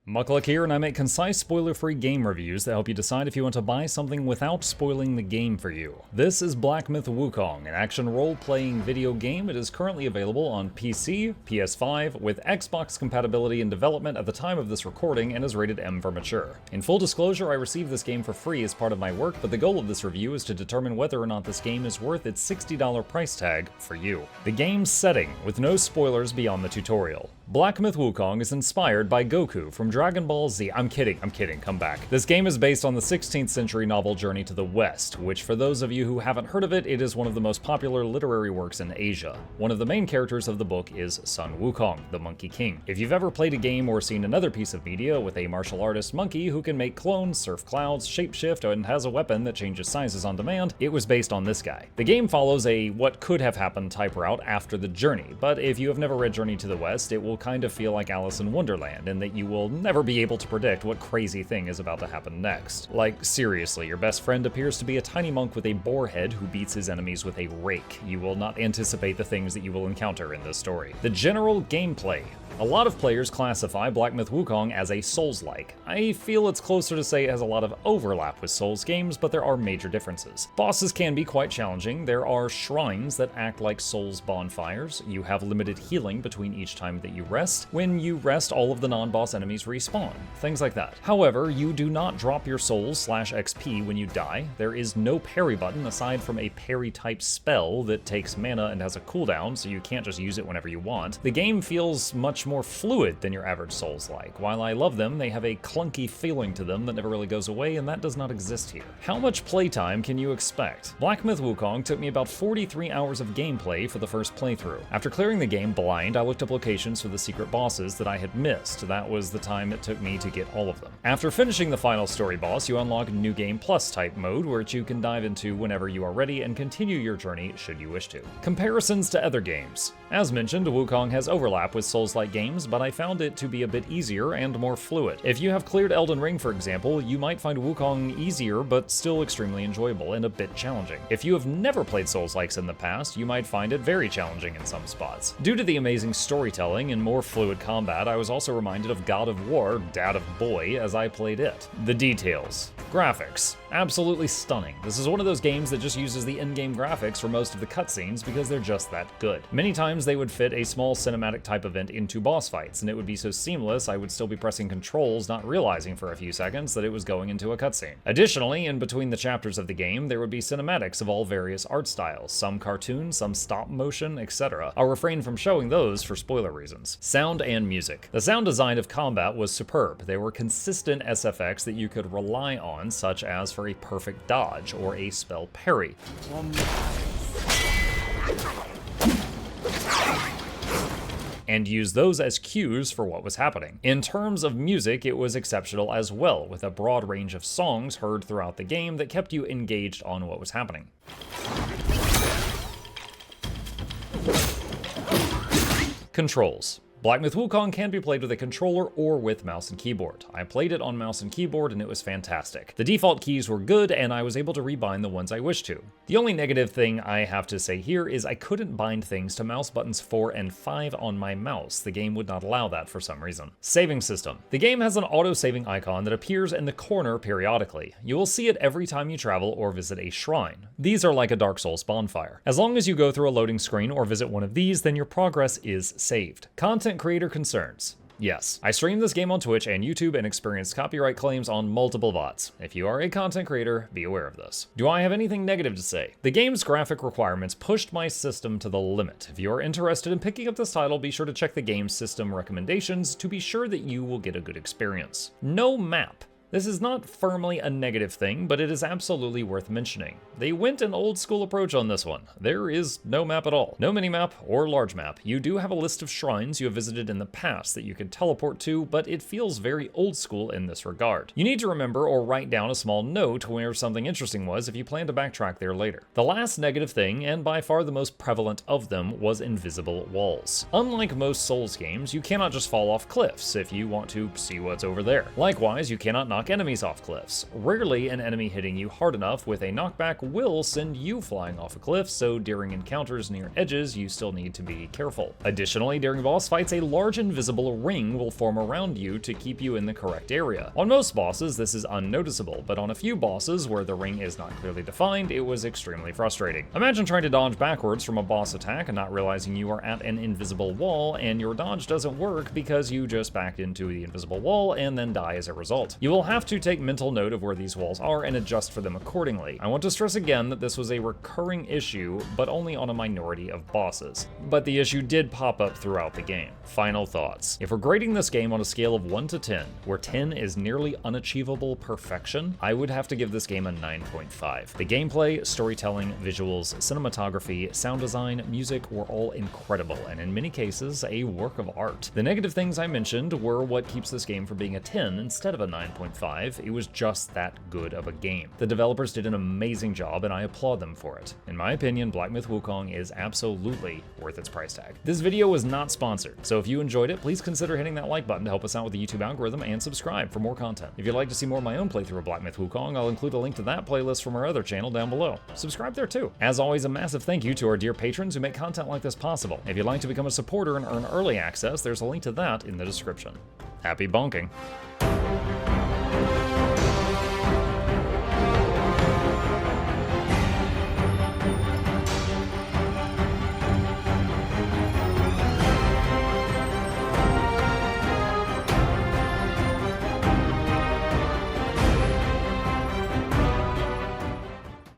Mukluk here, and I make concise, spoiler-free game reviews that help you decide if you want to buy something without spoiling the game for you. This is Black Myth: Wukong, an action role-playing video game. It is currently available on PC, PS5, with Xbox compatibility in development at the time of this recording, and is rated M for mature. In full disclosure, I received this game for free as part of my work, but the goal of this review is to determine whether or not this game is worth its $60 price tag for you. The game's setting, with no spoilers beyond the tutorial. Black Myth: Wukong is inspired by Goku from Dragon Ball Z. I'm kidding, come back. This game is based on the 16th century novel Journey to the West, which for those of you who haven't heard of it, it is one of the most popular literary works in Asia. One of the main characters of the book is Sun Wukong, the Monkey King. If you've ever played a game or seen another piece of media with a martial artist monkey who can make clones, surf clouds, shapeshift, and has a weapon that changes sizes on demand, it was based on this guy. The game follows a what could have happened type route after the journey, but if you have never read Journey to the West, it will kind of feel like Alice in Wonderland in that you will never be able to predict what crazy thing is about to happen next. Like, seriously, your best friend appears to be a tiny monk with a boar head who beats his enemies with a rake. You will not anticipate the things that you will encounter in this story. The general gameplay. A lot of players classify Black Myth: Wukong as a Souls-like. I feel it's closer to say it has a lot of overlap with Souls games, but there are major differences. Bosses can be quite challenging. There are shrines that act like Souls bonfires. You have limited healing between each time that you rest. When you rest, all of the non-boss enemies respawn. Things like that. However, you do not drop your souls/XP when you die. There is no parry button aside from a parry-type spell that takes mana and has a cooldown, so you can't just use it whenever you want. The game feels much more fluid than your average Souls-like. While I love them, they have a clunky feeling to them that never really goes away, and that does not exist here. How much playtime can you expect? Black Myth: Wukong took me about 43 hours of gameplay for the first playthrough. After clearing the game blind, I looked up locations for the secret bosses that I had missed. That was the time it took me to get all of them. After finishing the final story boss, you unlock New Game Plus type mode, which you can dive into whenever you are ready and continue your journey should you wish to. Comparisons to other games. As mentioned, Wukong has overlap with Souls-like games, but I found it to be a bit easier and more fluid. If you have cleared Elden Ring, for example, you might find Wukong easier, but still extremely enjoyable and a bit challenging. If you have never played Souls-likes in the past, you might find it very challenging in some spots. Due to the amazing storytelling and more fluid combat, I was also reminded of God of War, Dad of Boy, as I played it. The details. Graphics. Absolutely stunning. This is one of those games that just uses the in-game graphics for most of the cutscenes because they're just that good. Many times they would fit a small cinematic type event into boss fights, and it would be so seamless I would still be pressing controls, not realizing for a few seconds that it was going into a cutscene. Additionally, in between the chapters of the game, there would be cinematics of all various art styles, some cartoon, some stop motion, etc. I'll refrain from showing those for spoiler reasons. Sound and music. The sound design of combat was superb. There were consistent SFX that you could rely on, such as for a perfect dodge or a spell parry. And use those as cues for what was happening. In terms of music, it was exceptional as well, with a broad range of songs heard throughout the game that kept you engaged on what was happening. Controls. Black Myth: Wukong can be played with a controller or with mouse and keyboard. I played it on mouse and keyboard and it was fantastic. The default keys were good and I was able to rebind the ones I wished to. The only negative thing I have to say here is I couldn't bind things to mouse buttons 4 and 5 on my mouse. The game would not allow that for some reason. Saving system. The game has an auto-saving icon that appears in the corner periodically. You will see it every time you travel or visit a shrine. These are like a Dark Souls bonfire. As long as you go through a loading screen or visit one of these, then your progress is saved. Content creator concerns. Yes, I streamed this game on Twitch and YouTube and experienced copyright claims on multiple VODs. If you are a content creator, be aware of this. Do I have anything negative to say? The game's graphic requirements pushed my system to the limit. If you are interested in picking up this title, be sure to check the game's system recommendations to be sure that you will get a good experience. No map. This is not firmly a negative thing, but it is absolutely worth mentioning. They went an old school approach on this one. There is no map at all. No minimap or large map. You do have a list of shrines you have visited in the past that you can teleport to, but it feels very old school in this regard. You need to remember or write down a small note where something interesting was if you plan to backtrack there later. The last negative thing, and by far the most prevalent of them, was invisible walls. Unlike most Souls games, you cannot just fall off cliffs if you want to see what's over there. Likewise, you cannot knock knock enemies off cliffs. Rarely an enemy hitting you hard enough with a knockback will send you flying off a cliff, so during encounters near edges, you still need to be careful. Additionally, during boss fights, a large invisible ring will form around you to keep you in the correct area. On most bosses, this is unnoticeable, but on a few bosses where the ring is not clearly defined, it was extremely frustrating. Imagine trying to dodge backwards from a boss attack and not realizing you are at an invisible wall, and your dodge doesn't work because you just backed into the invisible wall and then die as a result. You will have to take mental note of where these walls are and adjust for them accordingly. I want to stress again that this was a recurring issue, but only on a minority of bosses. But the issue did pop up throughout the game. Final thoughts. If we're grading this game on a scale of 1 to 10, where 10 is nearly unachievable perfection, I would have to give this game a 9.5. The gameplay, storytelling, visuals, cinematography, sound design, music were all incredible, and in many cases, a work of art. The negative things I mentioned were what keeps this game from being a 10 instead of a 9.5. It was just that good of a game. The developers did an amazing job, and I applaud them for it. In my opinion, Black Myth: Wukong is absolutely worth its price tag. This video was not sponsored, so if you enjoyed it, please consider hitting that like button to help us out with the YouTube algorithm, and subscribe for more content. If you'd like to see more of my own playthrough of Black Myth: Wukong, I'll include a link to that playlist from our other channel down below. Subscribe there too. As always, a massive thank you to our dear patrons who make content like this possible. If you'd like to become a supporter and earn early access, there's a link to that in the description. Happy bonking.